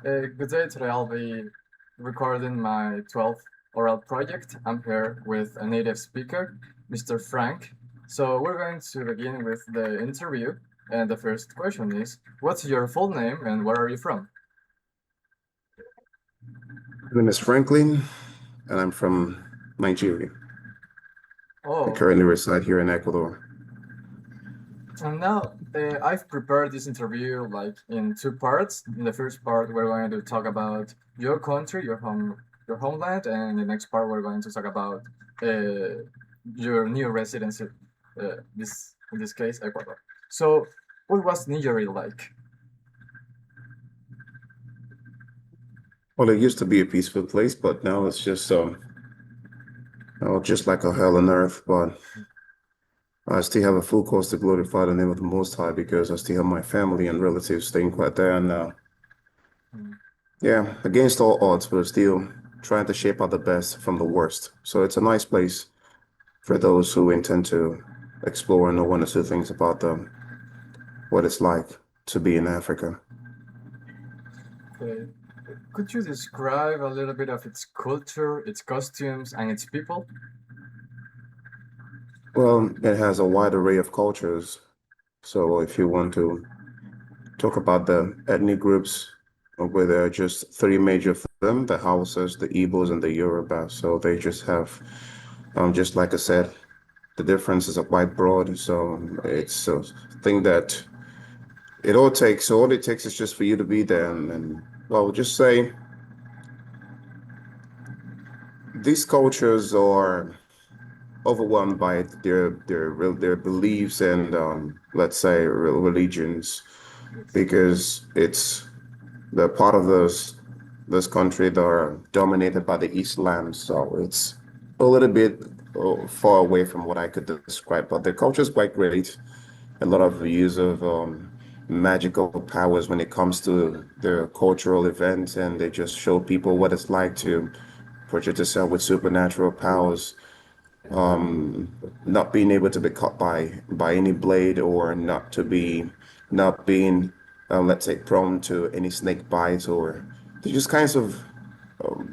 Good day. Today I'll be recording my 12th oral project. I'm here with a native speaker, Mr. Frank. So we're going to begin with the interview. And the first question is, what's your full name and where are you from? My name is Franklin, and I'm from Nigeria. I Oh, currently reside here in Ecuador. and now I've prepared this interview like in two parts. In the first part, we're going to talk about your country, your homeland, and in the next part, we're going to talk about uh, your new residency. This in this case, Ecuador. So, what was Nigeria like? Well, it used to be a peaceful place, but now it's just just like a hell on earth. But I still have a full cause to glorify the name of the Most High because I still have my family and relatives staying quite there. And Mm. yeah, against all odds, we're still trying to shape out the best from the worst. So it's a nice place for those who intend to explore and know one or two things about what it's like to be in Africa. Uh, could you describe a little bit of its culture, its costumes, and its people? Well, it has a wide array of cultures. So if you want to talk about the ethnic groups, where there are just three major of them, the Hausas, the Igbos, and the Yoruba. So they just have, just like I said, the differences are quite broad. So it's a thing that all it takes is just for you to be there. And well, just say these cultures are overwhelmed by their beliefs and let's say religions Yes. because it's the part of this country that are dominated by the Islam, so it's a little bit far away from what I could describe. But the culture is quite great. A lot of use of magical powers when it comes to their cultural events, and they just show people what it's like to project yourself with supernatural powers, not being able to be cut by any blade or not being let's say prone to any snake bites or there's just kinds of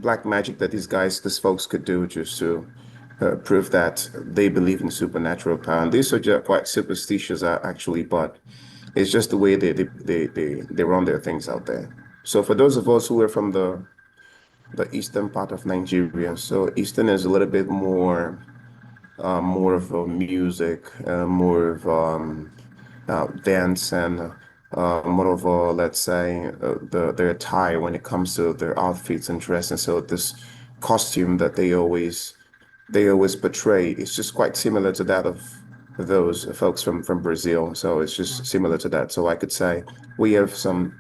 black magic that these folks could do just to prove that they believe in supernatural power. And these are just quite superstitious actually, but it's just the way they run their things out there. So for those of us who are from the eastern part of Nigeria, so eastern is a little bit more of a music, more of dance, and more of a, let's say, their attire when it comes to their outfits and dress. And so this costume that they always portray is just quite similar to that of those folks from Brazil. So it's just similar to that. So I could say we have some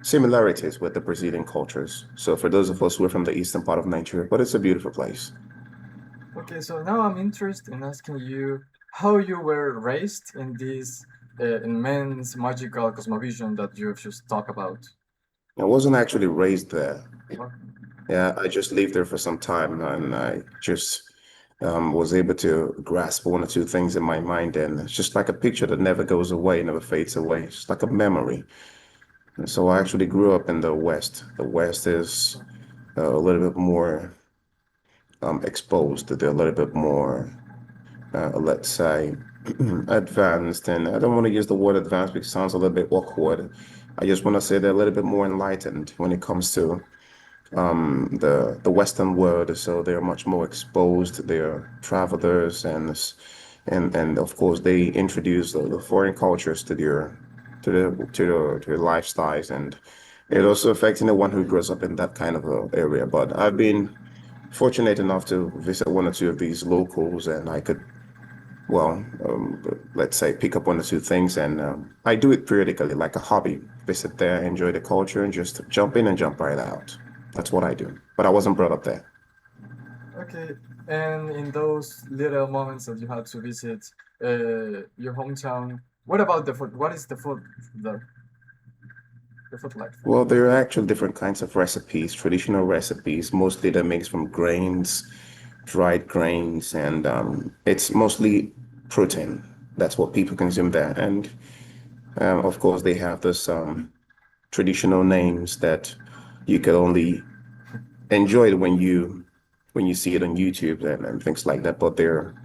similarities with the Brazilian cultures. So for those of us who are from the eastern part of Nigeria, but it's a beautiful place. Okay, so now I'm interested in asking you how you were raised in this immense magical cosmovision that you've just talked about. I wasn't actually raised there. Huh? Yeah, I just lived there for some time and I just was able to grasp one or two things in my mind. And it's just like a picture that never goes away, never fades away. It's like a memory. And so I actually grew up in the West. The West is a little bit more exposed. They're a little bit more, let's say, advanced. And I don't want to use the word advanced because it sounds a little bit awkward. I just want to say they're a little bit more enlightened when it comes to the Western world, so they're much more exposed. They're travelers, and of course they introduce the foreign cultures to their lifestyles, and it also affects anyone who grows up in that kind of a area. But I've been fortunate enough to visit one or two of these locals, and I could, well, let's say, pick up one or two things, and I do it periodically, like a hobby. Visit there, enjoy the culture, and just jump in and jump right out. That's what I do. But I wasn't brought up there. Okay, and in those little moments that you had to visit your hometown, what about the food? What is the, the food like? Well, there are actually different kinds of recipes, traditional recipes, mostly they're made from grains, dried grains, and it's mostly protein. That's what people consume there. And of course, they have this traditional names that You could only enjoy it when you see it on YouTube and things like that. But there are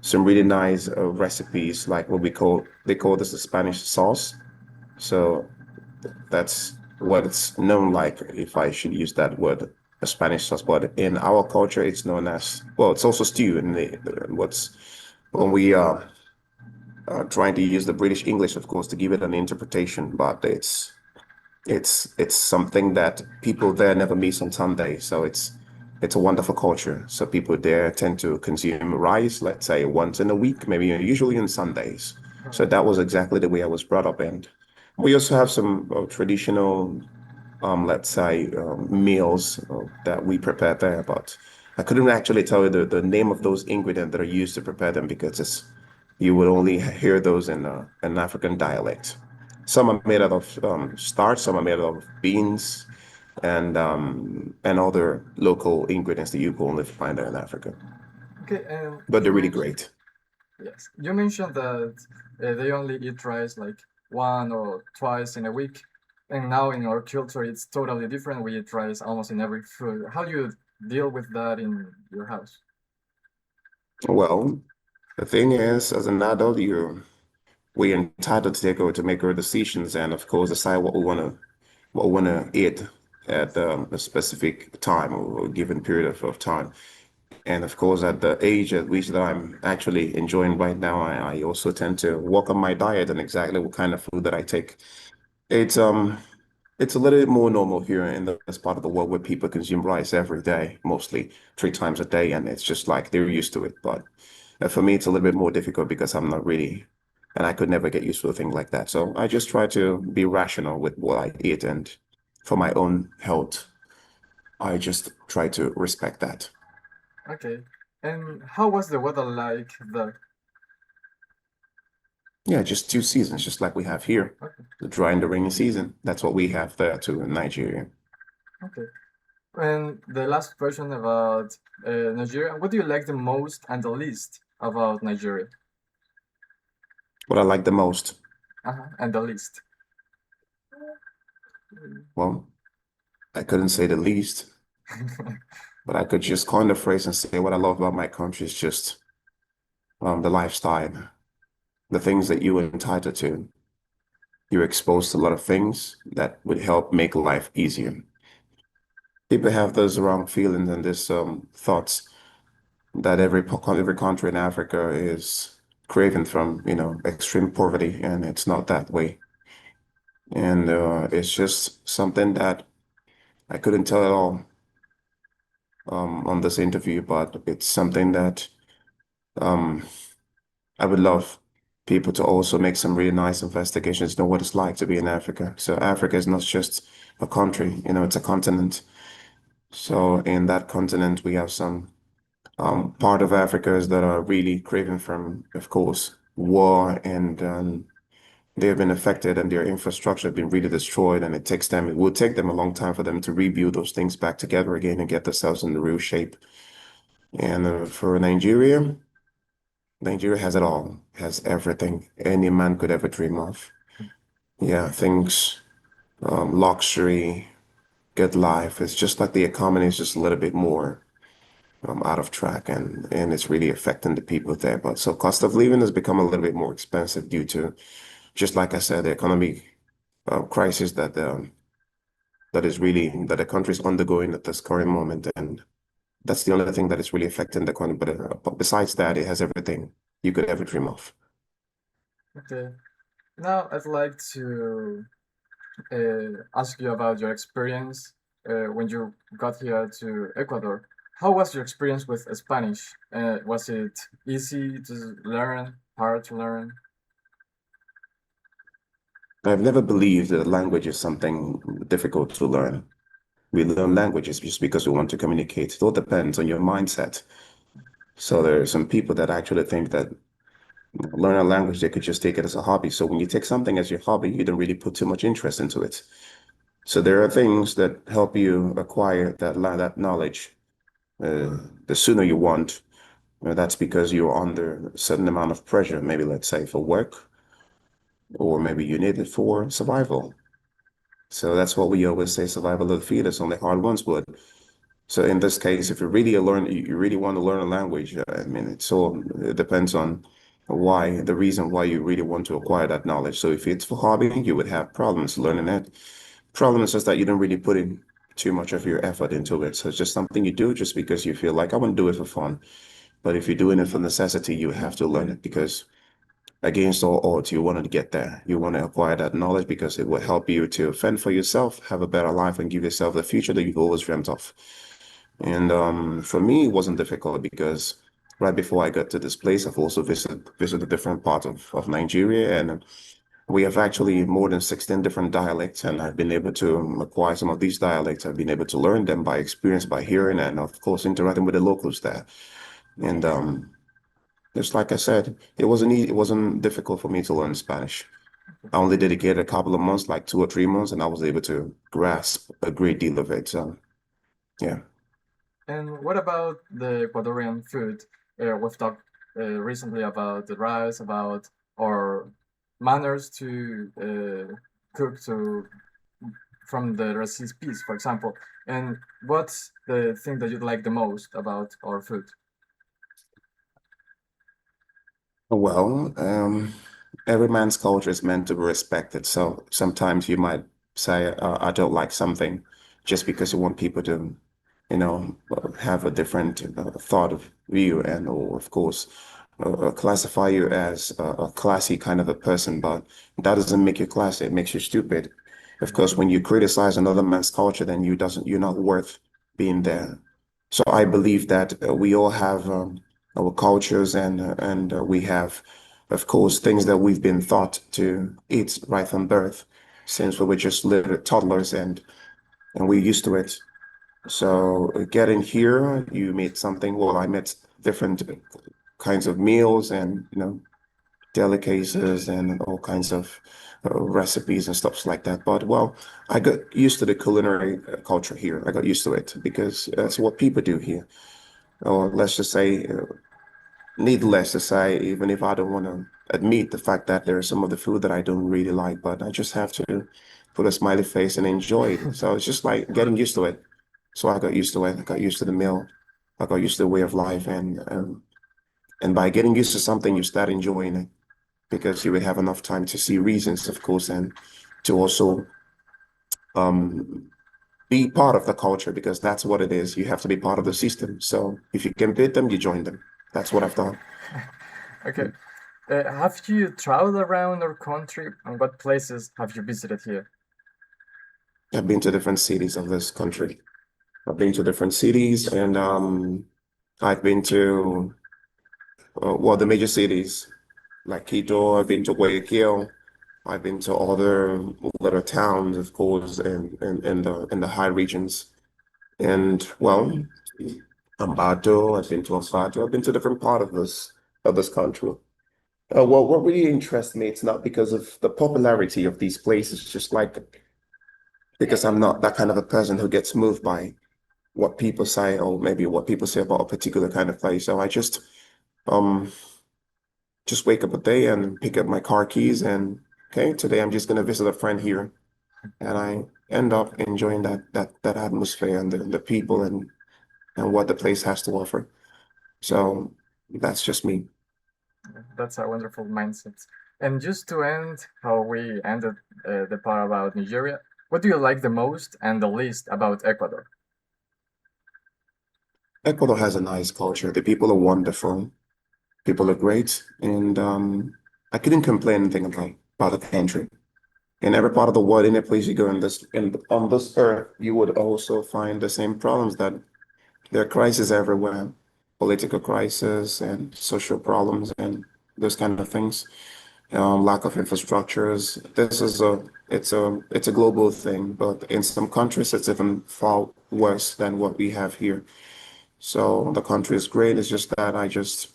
some really nice recipes, like what we call they call this the Spanish sauce. So that's what it's known like, if I should use that word, a Spanish sauce. But in our culture, it's known as, well, it's also stew in what's when we are trying to use the British English, of course, to give it an interpretation, but it's something that people there never miss on Sunday. So it's a wonderful culture. So people there tend to consume rice, let's say once in a week, maybe usually on Sundays. So Alright. that was exactly the way I was brought up. And we also have some traditional, let's say, meals that we prepare there. But I couldn't actually tell you the name of those ingredients that are used to prepare them because you would only hear those in an African dialect. Some are made out of starch, some are made out of beans, and other local ingredients that you can only find there in Africa. Okay, and But you they're really mentioned, great. yes, you mentioned that they only eat rice like one or twice in a week, and now in our culture it's totally different. We eat rice almost in every food. How do you deal with that in your house? Well, the thing is, as an adult, we're entitled to take over to make our decisions and of course decide what we want to eat at a specific time or a given period of time. And of course, at the age at which that I'm actually enjoying right now, I also tend to work on my diet and exactly what kind of food that I take. It's it's a little bit more normal here in this part of the world where people consume rice every day, mostly 3 times a day, and it's just like they're used to it. But for me, it's a little bit more difficult because I'm not really, and I could never get used to a thing like that. So I just try to be rational with what I eat, and for my own health, I just try to respect that. Okay, and how was the weather like there? Yeah, just 2 seasons, just like we have here, Okay, the dry and the rainy season. That's what we have there too in Nigeria. okay. And the last question about Nigeria. What do you like the most and the least about Nigeria? What I like the most, And the least. well, I couldn't say the least, but I could just coin the phrase and say what I love about my country is just the lifestyle, the things that you are entitled to. You're exposed to a lot of things that would help make life easier. People have those wrong feelings and this thoughts that every country in Africa is craving from, extreme poverty, and it's not that way. And it's just something that I couldn't tell at all on this interview, but it's something that um, I would love people to also make some really nice investigations, know what it's like to be in Africa. So Africa is not just a country, it's a continent. So in that continent, we have some part of Africa that are really craving from, of course, war, and they have been affected and their infrastructure have been really destroyed. And it will take them a long time for them to rebuild those things back together again and get themselves in the real shape. And for Nigeria has it all, has everything any man could ever dream of. Yeah, things, luxury, good life. It's just like the economy is just a little bit more out of track, and it's really affecting the people there. But so cost of living has become a little bit more expensive due to, just like I said, the economic crisis that the country is undergoing at this current moment, and that's the only thing that is really affecting the economy. But besides that, it has everything you could ever dream of. Okay. Now I'd like to ask you about your experience when you got here to Ecuador. How was your experience with Spanish? Was it easy to learn, hard to learn? I've never believed that language is something difficult to learn. We learn languages just because we want to communicate. It all depends on your mindset. So there are some people that actually think that learn a language, they could just take it as a hobby. So when you take something as your hobby, you don't really put too much interest into it. So there are things that help you acquire that knowledge the sooner you want. That's because you're under a certain amount of pressure, maybe let's say for work, or maybe you need it for survival. So that's what we always say, survival of the fittest, only hard ones would. So in this case, if you really want to learn a language, I mean, it depends on the reason why you really want to acquire that knowledge. So if it's for hobby, you would have problems learning it. Problem is just that you don't really put in too much of your effort into it. So it's just something you do just because you feel like I want to do it for fun. But if you're doing it for necessity, you have to learn it because against all odds, you want to get there. You want to acquire that knowledge because it will help you to fend for yourself, have a better life, and give yourself the future that you've always dreamt of. And for me, it wasn't difficult because right before I got to this place, I've also visited different parts of Nigeria, and we have actually more than 16 different dialects, and I've been able to acquire some of these dialects. I've been able to learn them by experience, by hearing, and of course, interacting with the locals there. And just like I said, it wasn't difficult for me to learn Spanish. I only dedicated a couple of months, like 2 or 3 months, and I was able to grasp a great deal of it. So, yeah. And what about the Ecuadorian food? We've talked recently about the rice, about our manners to cook to from the recipes, for example. And what's the thing that you like the most about our food? Well, every man's culture is meant to be respected. So sometimes you might say, I don't like something just because you want people to, have a different thought of view and, or of course, classify you as a classy kind of a person. But that doesn't make you classy. It makes you stupid. Of course, when you criticize another man's culture, then you're not worth being there. So I believe that we all have our cultures and we have, of course, things that we've been taught to eat right from birth since we were just little toddlers and we're used to it. So getting here, you meet something. Well, I met different kinds of meals and delicacies and all kinds of recipes and stuff like that. But well, I got used to the culinary culture here. I got used to it because that's what people do here. Or let's just say, needless to say, even if I don't want to admit the fact that there's some of the food that I don't really like, but I just have to put a smiley face and enjoy it. So it's just like getting used to it. So I got used to it. I got used to the meal. I got used to the way of life, and by getting used to something, you start enjoying it because you would have enough time to see reasons, of course, and to also um, be part of the culture because that's what it is. You have to be part of the system. So if you can beat them, you join them. That's what I've done. Okay. Have you traveled around our country and what places have you visited here? I've been to different cities of this country. I've been to different cities and I've been to well the major cities like Quito. I've been to Guayaquil. I've been to other little towns, of course, in the high regions. And well, Ambato. I've been to Ambato. I've been to different part of this country. Well, what really interests me, it's not because of the popularity of these places, just like because I'm not that kind of a person who gets moved by what people say or maybe what people say about a particular kind of place. So I um just wake up a day and pick up my car keys and okay, today I'm just gonna visit a friend here. And I end up enjoying that atmosphere and the people and what the place has to offer. So that's just me. That's a wonderful mindset. And just to end how we ended the part about Nigeria, what do you like the most and the least about Ecuador? Ecuador has a nice culture. The people are wonderful. People are great, and I couldn't complain anything about the country. In every part of the world, any place you go on this earth, you would also find the same problems that there are crises everywhere, political crisis and social problems and those kind of things. Lack of infrastructures. It's a global thing, but in some countries it's even far worse than what we have here. So the country is great. It's just that I just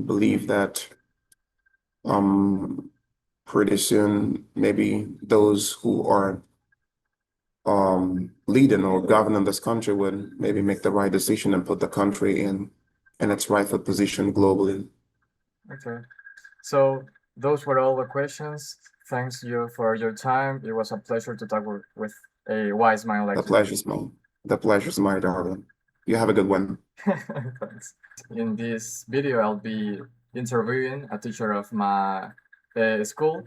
believe that um pretty soon maybe those who are leading or governing this country would maybe make the right decision and put the country in its rightful position globally. Okay. So those were all the questions. thanks you for your time. It was a pleasure to talk with a wise man The like you. pleasure's mine. The pleasure's mine, darling. You have a good one. Thanks. In this video, I'll be interviewing a teacher of my school,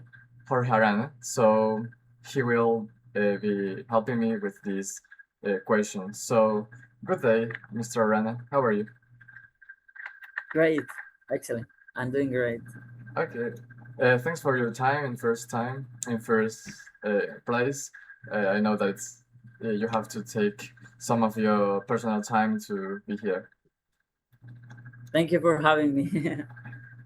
Jorge Arana. So he will be helping me with these questions. So good day, Mr. Arana. How are you? Great, excellent. I'm doing great. Okay. Thanks for your time in first place. I know that you have to take some of your personal time to be here. Thank you for having me.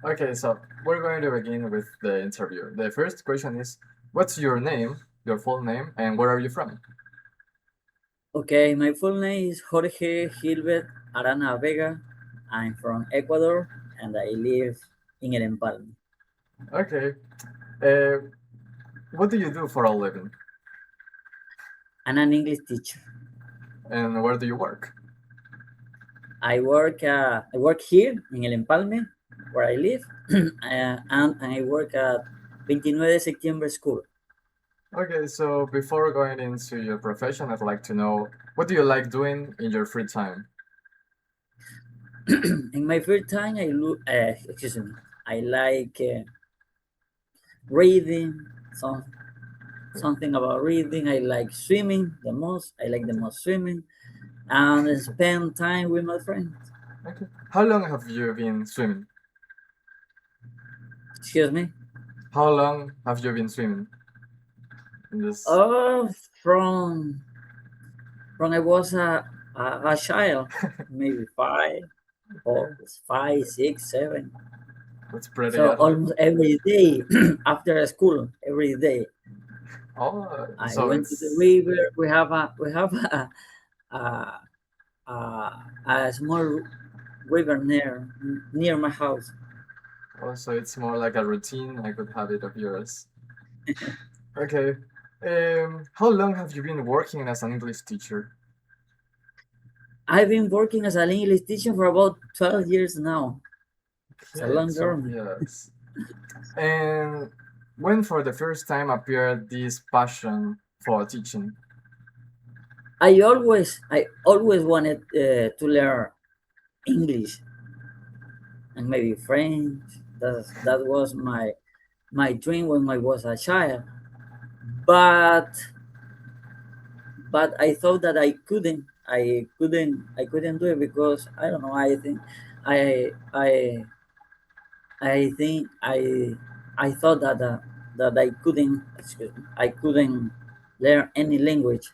Okay, so we're going to begin with the interview. The first question is, what's your name, your full name, and where are you from? Okay, my full name is Jorge Gilbert Arana Vega. I'm from Ecuador and I live in El Empalme. Okay. What do you do for a living? I'm an English teacher. And where do you work? I work here in El Empalme, where I live, and I work at 29 de Septiembre School. Okay, so before going into your profession, I'd like to know, what do you like doing in your free time? In my free time, I like reading, something about reading. I like swimming the most. I like the most swimming, and spend time with my friends. Okay. How long have you been swimming? Excuse me. How long have you been swimming? In this... Oh, from I was a child, maybe 5 or 5, 6, 7. That's pretty So active. almost every day after school, every day. Oh, I so went to the river. We have a small river near my house. also it's more like a routine, a good habit of yours. Okay. How long have you been working as an English teacher? I've been working as an English teacher for about 12 years now. It's a Okay, long 12 journey. years. And when for the first time appeared this passion for teaching? I always wanted to learn English and maybe French. That was my dream when I was a child. But I thought that I couldn't do it because I don't know. I think I thought that I couldn't learn any language.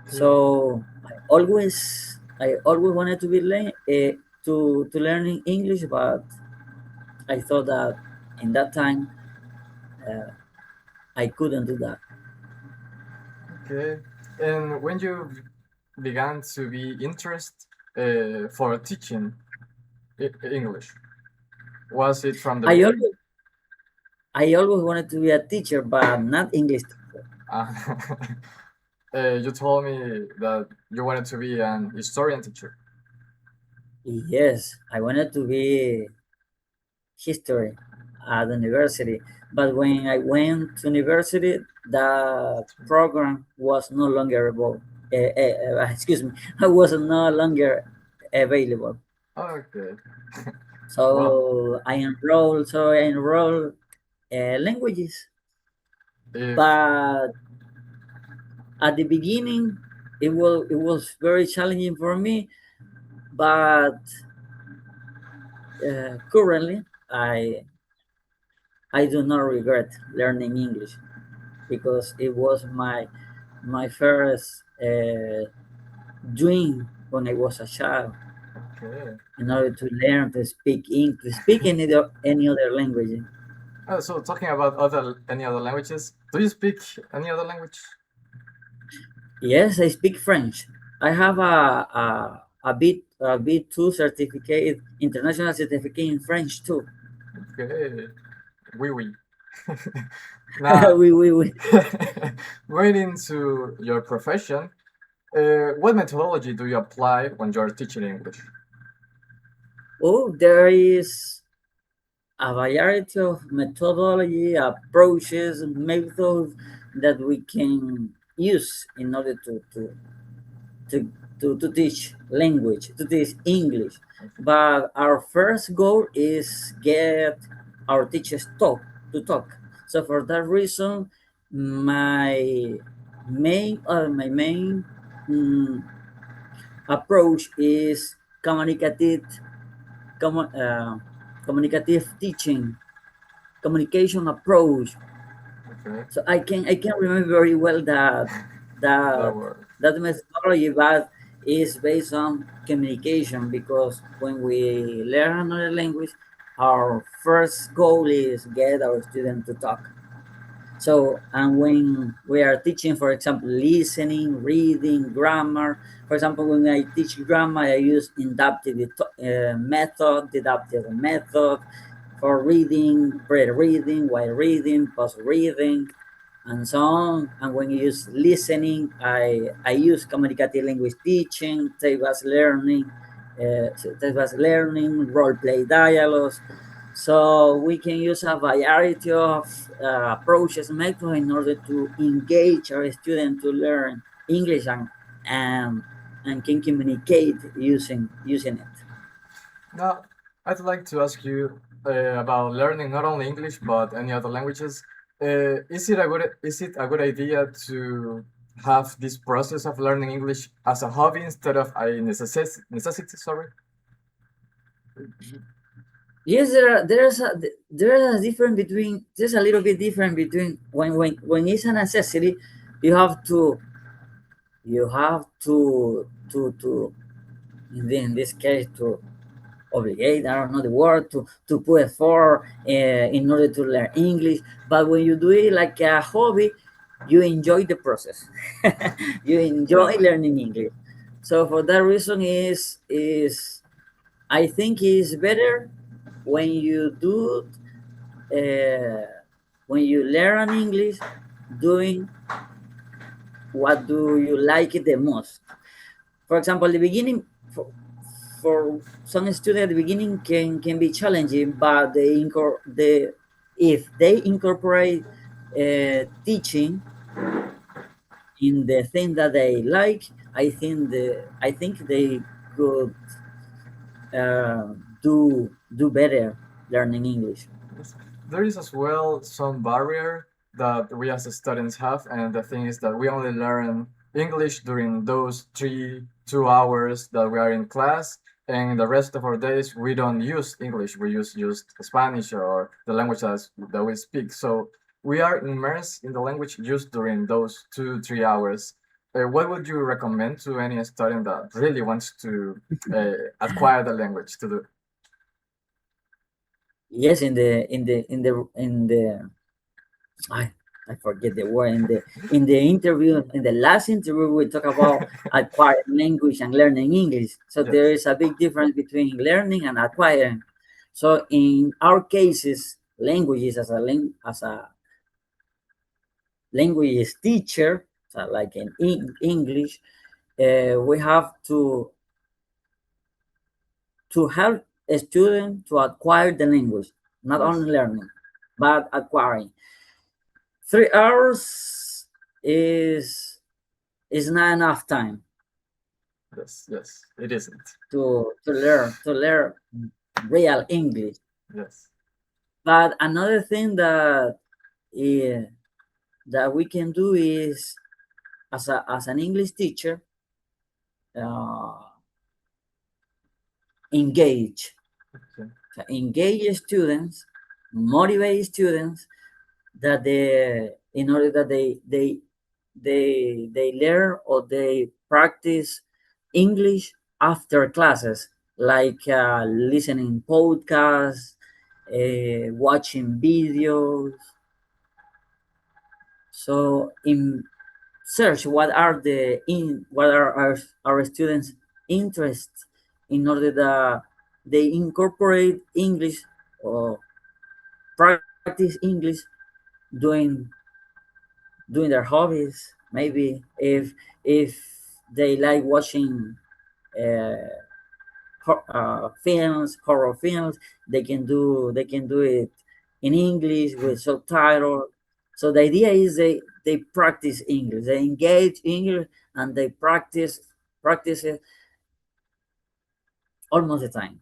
So I always wanted to to learning English, but I thought that in that time I couldn't do that. Okay. And when you began to be interested for teaching English, was it from the beginning? I always wanted to be a teacher, but not English teacher. You told me that you wanted to be an historian teacher. Yes, I wanted to be history at university, but when I went to university, the program was no longer available. Excuse me, I was no longer available. Okay. So Well, I enrolled languages, if but at the beginning, it was very challenging for me. But currently, I do not regret learning English because it was my first dream when I was a child. okay. In order to learn to speak any other language. So talking about any other languages, do you speak any other language? Yes, I speak French. I have a B2 certificate, international certificate in French too. Okay. Oui, oui. Now, We. going into your profession, what methodology do you apply when you're teaching English? Oh, there is a variety of methodology, approaches, methods that we can use in order to, to teach language, to teach English. But our first goal is get our teachers to talk. So for that reason, my my main mm, approach is commu- uh, communicative teaching, communication approach. Okay. So I can remember very well That that word. that methodology, but is based on communication, because when we learn another language, our first goal is get our student to talk. So, and when we are teaching, for example, listening, reading, grammar, for example, when I teach grammar, I use deductive method for reading, pre-reading, while reading, post-reading, and so on. And when you use listening, I use communicative language teaching, text-based learning, role-play dialogues. So we can use a variety of approaches, methods in order to engage our student to learn English and, and can communicate using it. Now, I'd like to ask you about learning not only English but any other languages. Is it a good idea to have this process of learning English as a hobby instead of a necessity? Sorry. Yes, there's a difference between there's a little bit different between when it's a necessity, you have to to in this case to obligate, I don't know the word, to put effort in order to learn English. But when you do it like a hobby, you enjoy the process. You enjoy Yeah. learning English. So for that reason is I think it's better when you do when you learn English doing what do you like the most. For example, the beginning for some students at the beginning can be challenging, but if they incorporate teaching in the thing that they like, I think they could uh, do better learning English. Yes. There is as well some barrier that we as students have, and the thing is that we only learn English during those 2 hours that we are in class, and the rest of our days we don't use English. We use just Spanish or the language that we speak. So we are immersed in the language just during those 2 3 hours. What would you recommend to any student that really wants to acquire the language to do? Yes, in the I I forget the word in the interview, in the last interview we talk about acquiring language and learning English. So there Yes. is a big difference between learning and acquiring. So in our cases, languages as a language teacher, so like in English, we have to help a student to acquire the language, not Yes. only learning, but acquiring. 3 hours is is not enough time Yes, yes, it isn't. to learn real English. Yes, But another thing eh, that we can do is as an English teacher, uh, engage. okay, So engage students, motivate students that they in order that they learn or they practice English after classes, like listening podcasts, watching videos. So in search what are our students' interests in order that they incorporate English or practice English doing their hobbies. Maybe if they like watching uh, films, horror films. They can do it in English with subtitle. So the idea is they practice English, they engage English, and they practice it almost the time.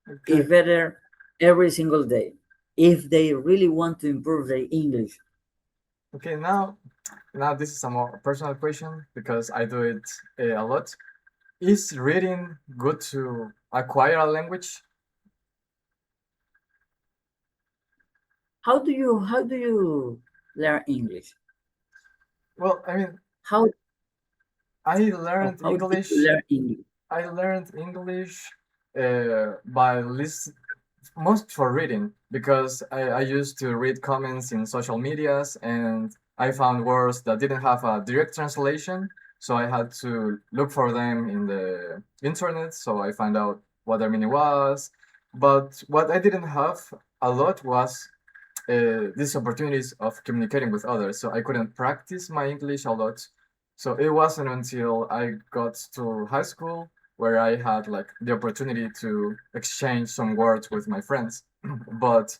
Okay. If better every single day, if they really want to improve their English. Okay, now this is a more personal question because I do it a lot. Is reading good to acquire a language? How do you learn English? Well, I mean, How I oh, learned how did you English. learn English? I learned English by list most for reading because I used to read comments in social medias and I found words that didn't have a direct translation, so I had to look for them in the internet. So I found out what their meaning was. But what I didn't have a lot was these opportunities of communicating with others. So I couldn't practice my English a lot. So it wasn't until I got to high school where I had like the opportunity to exchange some words with my friends. But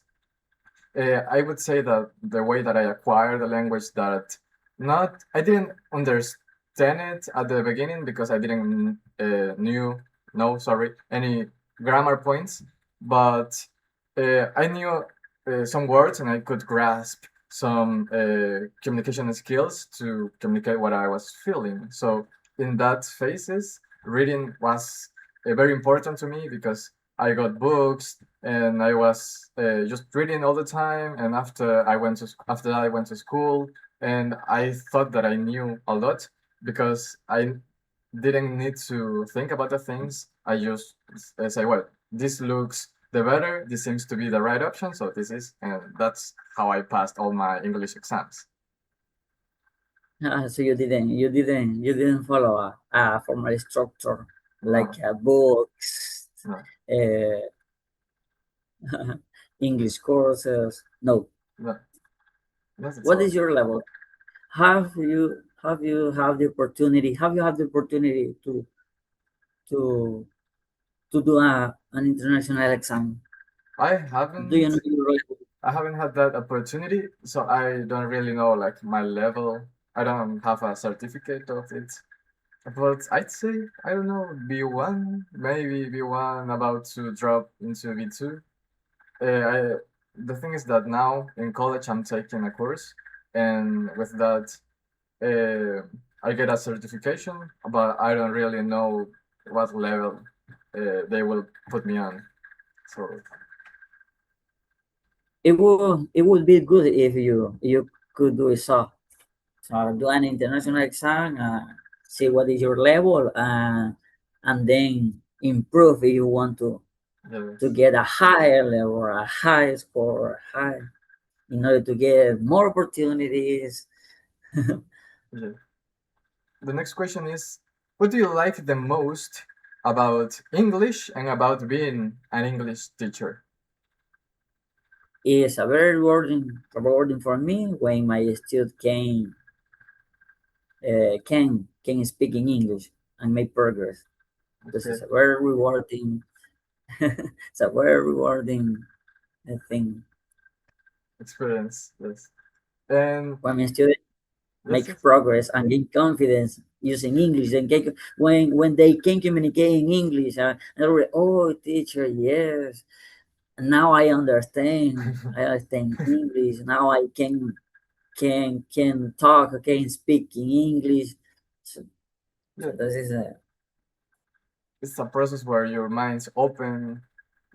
I would say that the way that I acquired the language that not I didn't understand it at the beginning because I didn't knew no sorry any grammar points, but I knew some words and I could grasp some communication skills to communicate what I was feeling. So in that phases, reading was very important to me because I got books and I was just reading all the time. And after that I went to school, and I thought that I knew a lot because I didn't need to think about the things. I just say, well, this looks the better. This seems to be the right option, so this is, and that's how I passed all my English exams. So you didn't follow a formal structure like No, books, no, uh, English courses. No. no, not at What all. is your level? Have you had the opportunity to to do an international exam? I Do you haven't know your level? I haven't had that opportunity, so I don't really know like my level. I don't have a certificate of it. But I'd say, I don't know, B1, maybe B1, about to drop into B2. The thing is that now in college I'm taking a course, and with that, I get a certification, but I don't really know what level they will put me on. So, It would be good if you could do so. So do an international exam, see what is your level, and then improve if you want to yes. get a higher level, a high score, high, in order to get more opportunities. Yeah. The next question is, what do you like the most about English and about being an English teacher? It's a very rewarding for me when my student can speak in English and make progress. This is Okay, a very rewarding. It's a very rewarding thing experience, yes. And when my student yes, make yes. progress and gain confidence using English. And when they can communicate in English, oh, teacher, yes, now I understand. I understand English. Now I can talk, can speak in English. So Yeah, this is a it's a process where your mind's open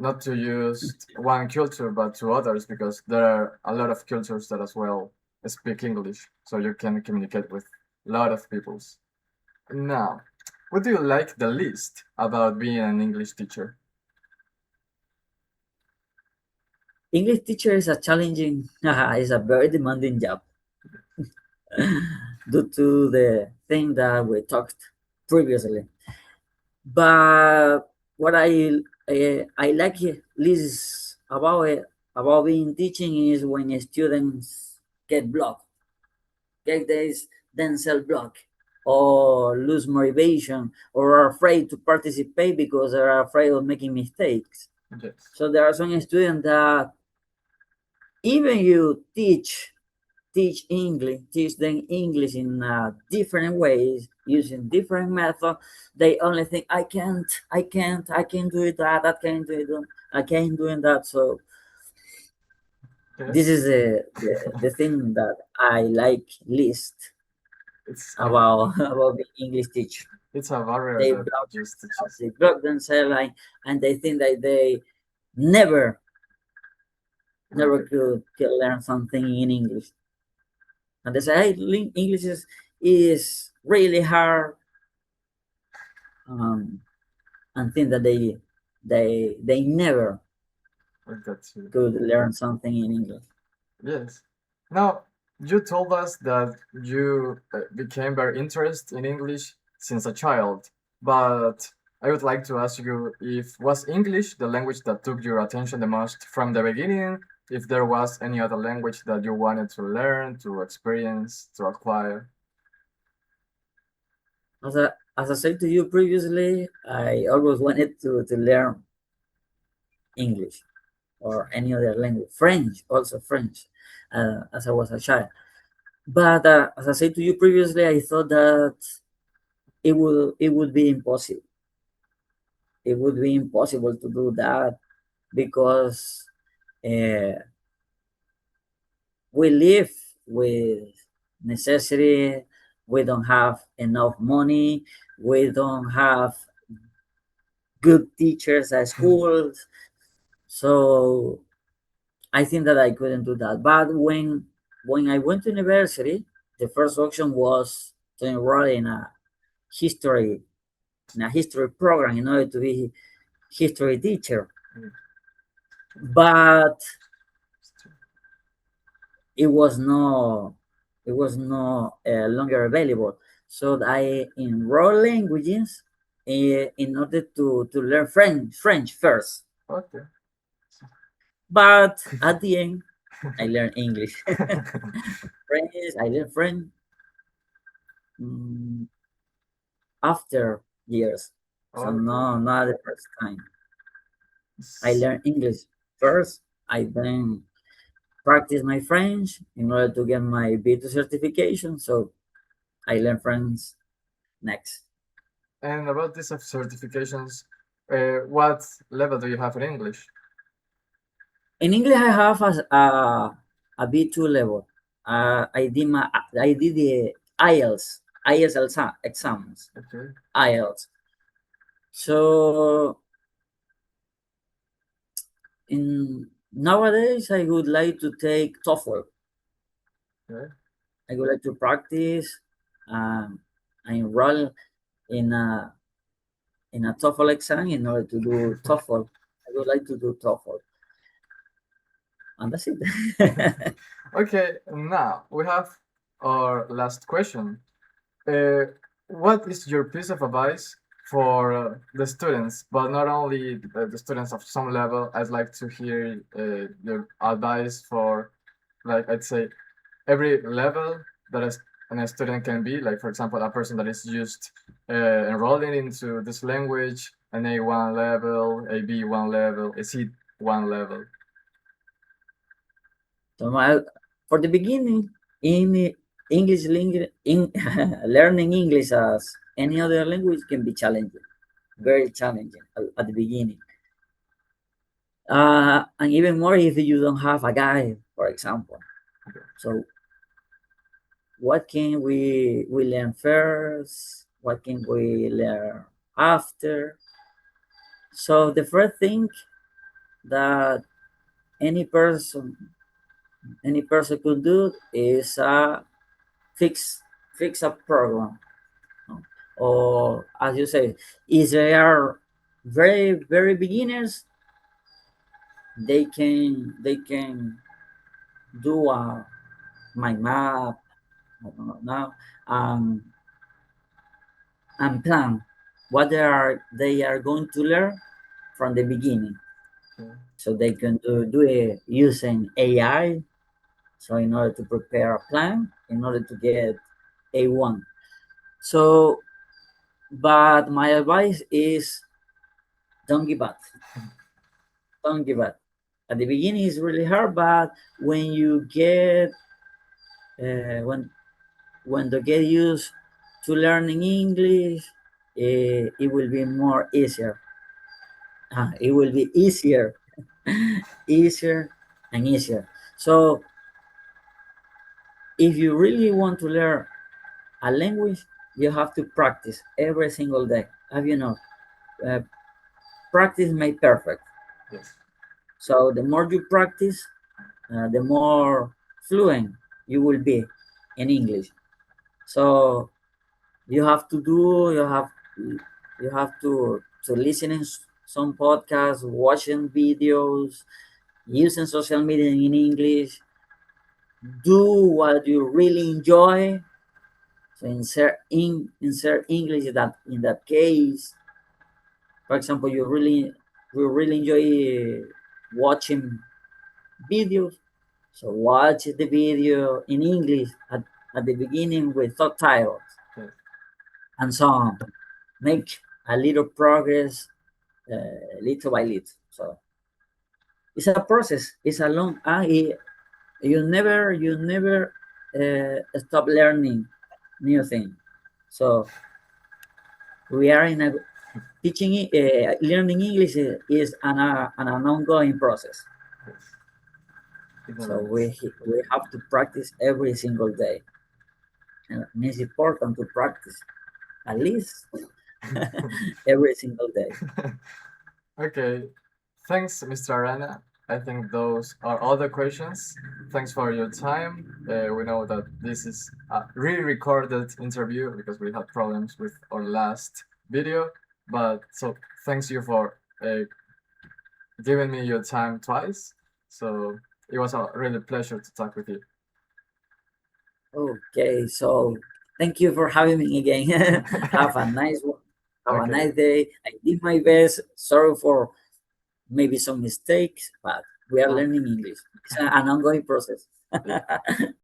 not to use one culture but to others because there are a lot of cultures that as well speak English, so you can communicate with a lot of peoples. Now, what do you like the least about being an English teacher? English teacher is a challenging, is a very demanding job due to the thing that we talked previously. But what I like least about being teaching is when students get blocked, get this themselves blocked, or lose motivation or are afraid to participate because they're afraid of making mistakes. Yes. So there are some students that even you teach them English in different ways using different methods. They only think I can't do it that, I can't doing that. So this Yes. is the thing that I like least It's about about the English teacher. it's a barrier They that block just themselves, teaches. they block themselves, and they think that they never never Okay. could learn something in English. And they say, hey, English is really hard, and think that they never Like that too. could learn something in English. Yes. Now, you told us that you became very interested in English since a child, but I would like to ask you if was English the language that took your attention the most from the beginning, if there was any other language that you wanted to learn, to experience, to acquire. As I said to you previously, I always wanted to learn English or any other language, French, also French, as I was a child. But as I said to you previously, I thought that it would be impossible. It would be impossible to do that because uh, we live with necessity. We don't have enough money. We don't have good teachers at schools. So I think that I couldn't do that. But when I went to university, the first option was to enroll history in a history program in order to be history teacher. But it was no longer available. So I enrolled languages in order to learn French first. Okay. But at the end, I learned English. French, I learned French mm, after years. So Okay. no, not the first time. I learned English first. I then practice my French in order to get my B2 certification. So I learned French next. And about these certifications, what level do you have in English? In English, I have a B2 level. I did the IELTS exams. Okay. IELTS. So in nowadays, I would like to take TOEFL. Okay. I would like to practice. I enroll in a TOEFL exam in order to do TOEFL. I would like to do TOEFL, and that's it. Okay, now we have our last question. Uh, what is your piece of advice for the students, but not only the students of some level? I'd like to hear your advice for, like, I'd say, every level that a student can be. Like, for example, a person that is just enrolling into this language, an A1 level, a B1 level, a C1 level. So for the beginning, in learning English as any other language can be challenging, very challenging at the beginning. And even more if you don't have a guide, for example. So what can we learn first? What can we learn after? So the first thing that any person any person could do is fix fix a program, no? Or as you say, if they are very beginners, they can do a mind map, I don't know now, and plan what they are going to learn from the beginning. Okay. So they can do it using AI. So in order to prepare a plan, in order to get A1. So, but my advice is don't give up. Don't give up. At the beginning, it's really hard, but when you get when you get used to learning English, it will be more easier. It will be easier, easier and easier. So if you really want to learn a language, you have to practice every single day. Have you know? Uh, Practice make perfect. Yes. So the more you practice, the more fluent you will be in English. So you have to do you have to listen in some podcasts, watching videos, using social media in English, do what you really enjoy. So insert English in that case. For example, you really enjoy watching videos. So watch the video in English at the beginning with subtitles Yes. and so on. Make a little progress little by little. So it's a process. It's a long. You never stop learning new things. So we are in a learning English is an ongoing process. Yes. It So never ends. we have to practice every single day, and it's important to practice at least every single day. Okay. Thanks, Mr. Arana. I think those are all the questions. Thanks for your time. We know that this is a re-recorded interview because we had problems with our last video. But so thanks you for giving me your time twice. So it was a really pleasure to talk with you. Okay, so thank you for having me again. Have a nice one. Have a Okay. nice day. I did my best. Sorry for maybe some mistakes, but we are Oh. learning English. It's an ongoing process.